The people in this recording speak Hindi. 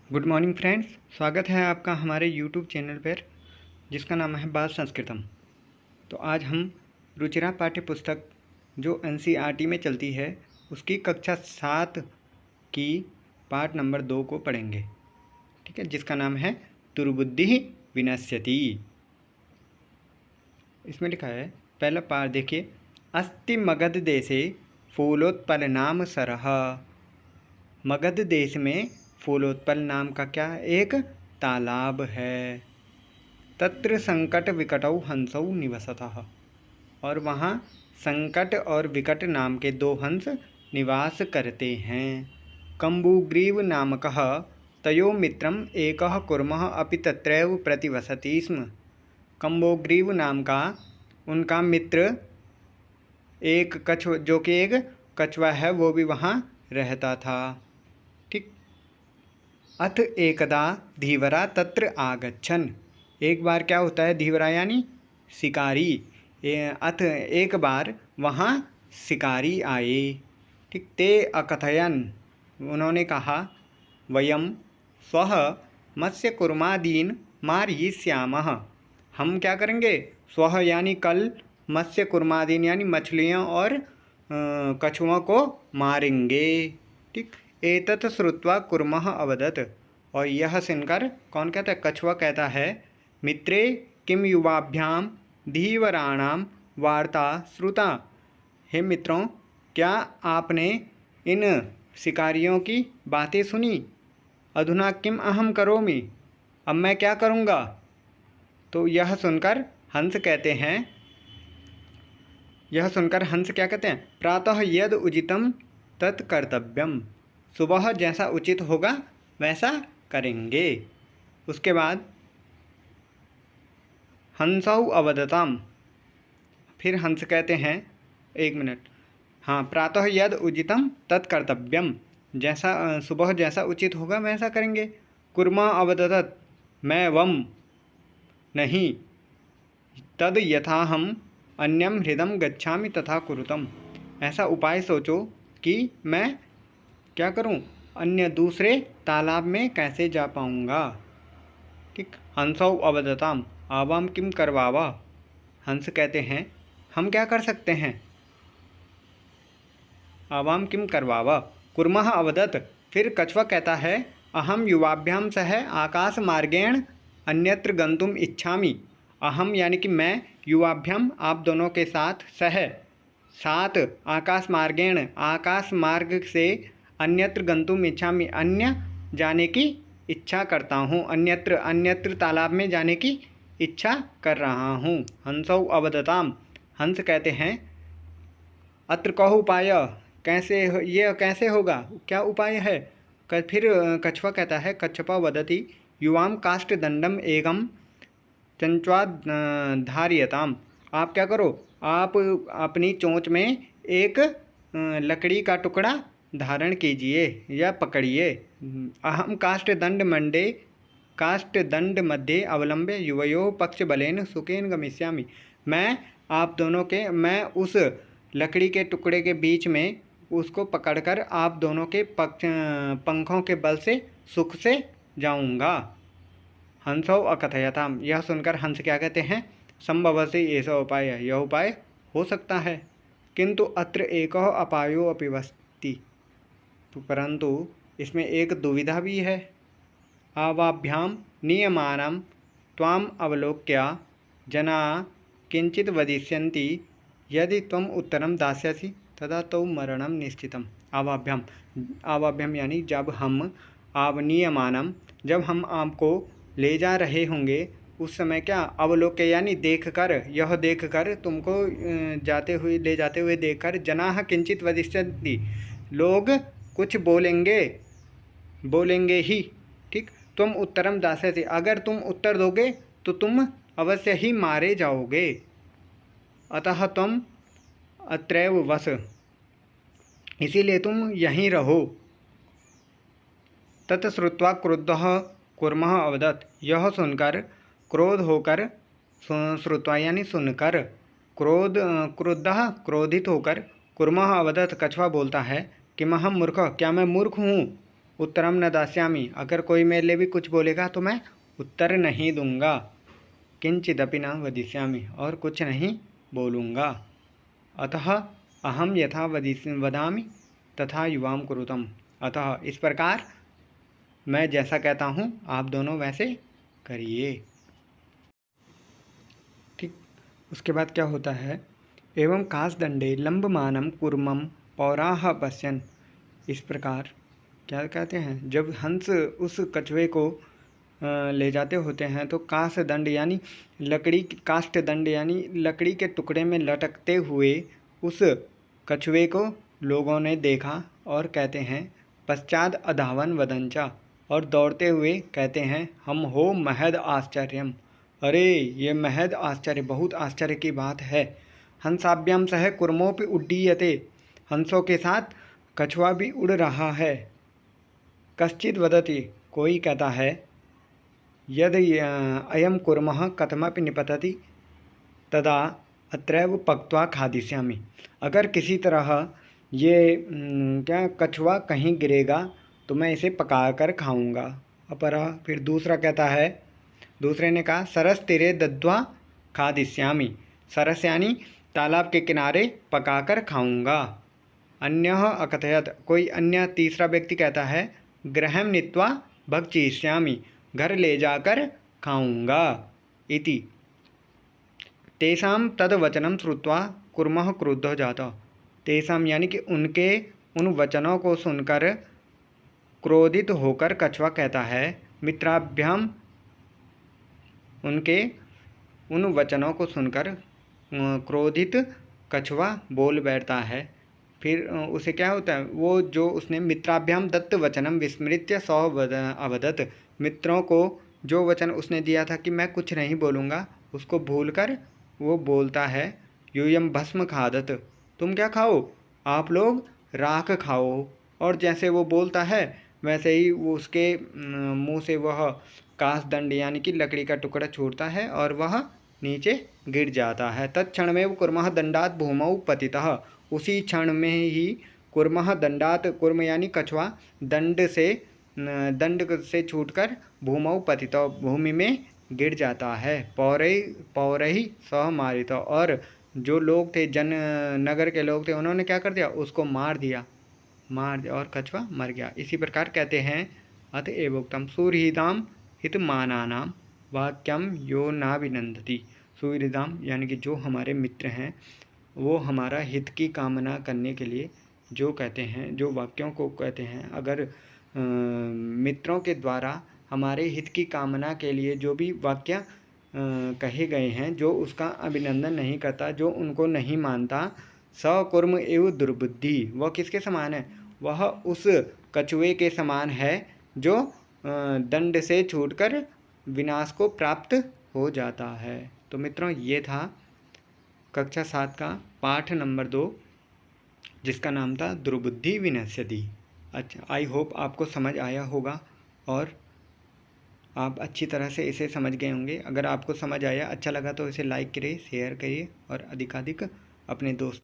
गुड मॉर्निंग फ्रेंड्स, स्वागत है आपका हमारे यूट्यूब चैनल पर जिसका नाम है बाल संस्कृतम। तो आज हम रुचिरा पाठ्य पुस्तक जो एनसीईआरटी में चलती है उसकी कक्षा 7 की पाठ नंबर 2 को पढ़ेंगे। ठीक है, जिसका नाम है दुर्बुद्धि विनश्यति। इसमें लिखा है, पहला पाठ देखिए। अस्ति मगध देशे फूलोत्पलनाम सरः। मगध देश में फूलोत्पल नाम का क्या एक तालाब है। तत्र संकट विकटौ हंसौ निवसतः। और वहाँ संकट और विकट नाम के 2 हंस निवास करते हैं। कम्बुग्रीव नामकः तयो मित्रम एकः कुर्मः अपि तत्रैव प्रतिवसति स्म। कम्बुग्रीव नाम का उनका मित्र एक कछुआ, जो कि एक कछुआ है, वो भी वहाँ रहता था। ठीक। अथ एकदा धीवरा तत्र आगच्छन्। एक बार क्या होता है, धीवरा यानी शिकारी। अथ एक बार वहाँ शिकारी आए। ठीक। ते अकथयन्, उन्होंने कहा, वयम स्वः मत्स्य कुर्मादीन मारयिष्यामः। हम क्या करेंगे, स्वः यानी कल, मत्स्य कुर्मादीन यानी मछलियाँ और कछुओं को मारेंगे। ठीक। एतत् श्रुत्वा कुर्मः अवदत्। और यह सुनकर कौन कहता है, कछुआ कहता है, मित्रे किम युवाभ्याम धीवराणाम वार्ता श्रुता। हे मित्रों, क्या आपने इन शिकारियों की बातें सुनी। अधुना किम अहम करोमि, अब मैं क्या करूँगा। तो यह सुनकर हंस क्या कहते हैं, प्रातः यद उचितम तत्कर्तव्यम। सुबह जैसा उचित होगा वैसा करेंगे। उसके बाद हंसौ अवदताम, फिर हंस कहते हैं, एक मिनट, हाँ, प्रातः यद उचितम तत्कर्तव्यम, जैसा सुबह जैसा उचित होगा वैसा करेंगे। कुर्मा अवदतत, मैं वम नहीं, तद यथा हम अन्यम हृदम गच्छामि तथा कुरुतम, ऐसा उपाय सोचो कि मैं क्या करूं, अन्य दूसरे तालाब में कैसे जा पाऊंगा। ठीक। हंसौ अवदताम आवाम किम करवावा। हंस कहते हैं, हम क्या कर सकते हैं। आवाम किम करवावा। कुर्मः अवदत, फिर कछुआ कहता है, अहम युवाभ्याम सह आकाश मार्गेण अन्यत्र गंतुम इच्छामि। अहम यानी कि मैं, युवाभ्याम आप दोनों के साथ, सह साथ, आकाश मार्गेण आकाश मार्ग से, अन्यत्र गंतुम इच्छामि अन्य जाने की इच्छा करता हूँ, अन्यत्र तालाब में जाने की इच्छा कर रहा हूँ। हंसौ अवदताम, हंस कहते हैं, अत्र कहो उपाय, यह कैसे होगा, क्या उपाय है। फिर कछुआ कहता है, कच्छपा वदति युवाम काष्ठदंडम एगम चंचवा धार्यताम। आप क्या करो, आप अपनी चोंच में एक लकड़ी का टुकड़ा धारण कीजिए या पकड़िए। अहम काष्ठदंड मध्ये अवलंब्य युवयो पक्ष बलेन सुखेन गमिष्यामि। मैं उस लकड़ी के टुकड़े के बीच में उसको पकड़कर आप दोनों के पंखों के बल से सुख से जाऊंगा। हंसौ अकथयताम, यह सुनकर हंस क्या कहते हैं, संभवसे ऐसा उपाय है, यह उपाय हो सकता है, किंतु अत्र एको अपायो अपि वस्ति, परंतु इसमें एक दुविधा भी है। आवाभ्याम नियमानं त्वाम अवलोक्य जना किंचित वदिष्यन्ति, यदि त्वम उत्तरम दास्यसि तदा तो मरणम निश्चितम। आवाभ्याम यानी जब हम आपको ले जा रहे होंगे उस समय क्या, अवलोक्य यानी देखकर तुमको ले जाते हुए देखकर, जनाः किंचित वदिष्यन्ति, लोग कुछ बोलेंगे ही। ठीक। तुम उत्तरम दास्यसि, अगर तुम उत्तर दोगे तो तुम अवश्य ही मारे जाओगे। अतः तुम अत्रैव वस, इसीलिए तुम यहीं रहो। तत्श्रुत्वा क्रुद्धः कुर्मः अवदत्, यह सुनकर क्रोध होकर, श्रुत्वा यानी सुनकर, क्रुद्धः क्रोधित होकर, कुर्मः अवदत् कछुआ बोलता है कि महम मूर्ख, क्या मैं मूर्ख हूँ। उत्तरम न दास्यामि, अगर कोई मेरे लिए भी कुछ बोलेगा तो मैं उत्तर नहीं दूंगा। किंचिदपि न वदिष्यामि, और कुछ नहीं बोलूँगा। अतः अहम यथा वदामि तथा युवाम कुरुतम, अतः इस प्रकार मैं जैसा कहता हूँ आप दोनों वैसे करिए। ठीक, उसके बाद क्या होता है, एवं कासदंडे लंबमानम कुर्मम पौराह पश्यन। इस प्रकार क्या कहते हैं, जब हंस उस कछुए को ले जाते होते हैं तो काष्ठ दंड यानी लकड़ी के टुकड़े में लटकते हुए उस कछुए को लोगों ने देखा और कहते हैं पश्चात अधावन वदंचा, और दौड़ते हुए कहते हैं हम हो महद आश्चर्यम, अरे ये महद आश्चर्य, बहुत आश्चर्य की बात है। हंसाभ्याम सह कुर्मोपि उड्डीयते, हंसों के साथ कछुआ भी उड़ रहा है। कश्चित वदति, कोई कहता है यदि अयम कुर्मः कथमपि निपतति तदा अत्रैव पक्त्वा खादिष्यामि, अगर किसी तरह ये क्या कछुआ कहीं गिरेगा तो मैं इसे पका कर खाऊंगा। अपरा, फिर दूसरा कहता है, दूसरे ने कहा सरस तीरे दद्वा खादिष्यामि, सरस यानी तालाब के किनारे पकाकर खाऊंगा। अन्यः अकथयत, कोई अन्य तीसरा व्यक्ति कहता है गृहं नीत्वा भक्षयिष्यामि, घर ले जाकर खाऊंगा। इति तेषां तद वचनं श्रुत्वा कुर्मः क्रुद्धो जातः, तेषां यानी कि उनके उन वचनों को सुनकर क्रोधित होकर कछुआ कहता है मित्राभ्याम, उनके उन वचनों को सुनकर क्रोधित कछुआ बोल बैठता है। फिर उसे क्या होता है, वो जो उसने मित्राभ्याम दत्त वचनम विस्मृत्य सौ अवदत, मित्रों को जो वचन उसने दिया था कि मैं कुछ नहीं बोलूँगा, उसको भूलकर वो बोलता है यूयम भस्म खादत, तुम क्या खाओ, आप लोग राख खाओ। और जैसे वो बोलता है वैसे ही वो उसके मुंह से वह कासदंड यानी कि लकड़ी का टुकड़ा छूटता है और वह नीचे गिर जाता है। तत्क्षण में वो कुर्मः दंडात भूमौ पतितः, उसी क्षण में ही कुर्मः दंडात, कुर्म यानी कछुआ, दंड से छूटकर भूमौ पतितः, भूमि में गिर जाता है। पौरही सह मारित, और जो लोग थे नगर के लोग थे उन्होंने क्या कर दिया, उसको मार दिया और कछुआ मर गया। इसी प्रकार कहते हैं अत एवोक्तम सुहृदाम हितमानानाम वाक्यम यो नाभिनंदति, सुहृदाम यानी कि जो हमारे मित्र हैं वो हमारा हित की कामना करने के लिए जो कहते हैं, जो वाक्यों को कहते हैं, अगर मित्रों के द्वारा हमारे हित की कामना के लिए जो भी वाक्य कहे गए हैं, जो उसका अभिनंदन नहीं करता, जो उनको नहीं मानता, सकुर्म एवं दुर्बुद्धि, वह किसके समान है, वह उस कछुए के समान है जो दंड से छूटकर विनाश को प्राप्त हो जाता है। तो मित्रों ये था कक्षा 7 का पाठ नंबर 2 जिसका नाम था दुर्बुद्धि विनश्यति। अच्छा, आई होप आपको समझ आया होगा और आप अच्छी तरह से इसे समझ गए होंगे। अगर आपको समझ आया, अच्छा लगा तो इसे लाइक करिए, शेयर करिए और अधिकाधिक अपने दोस्त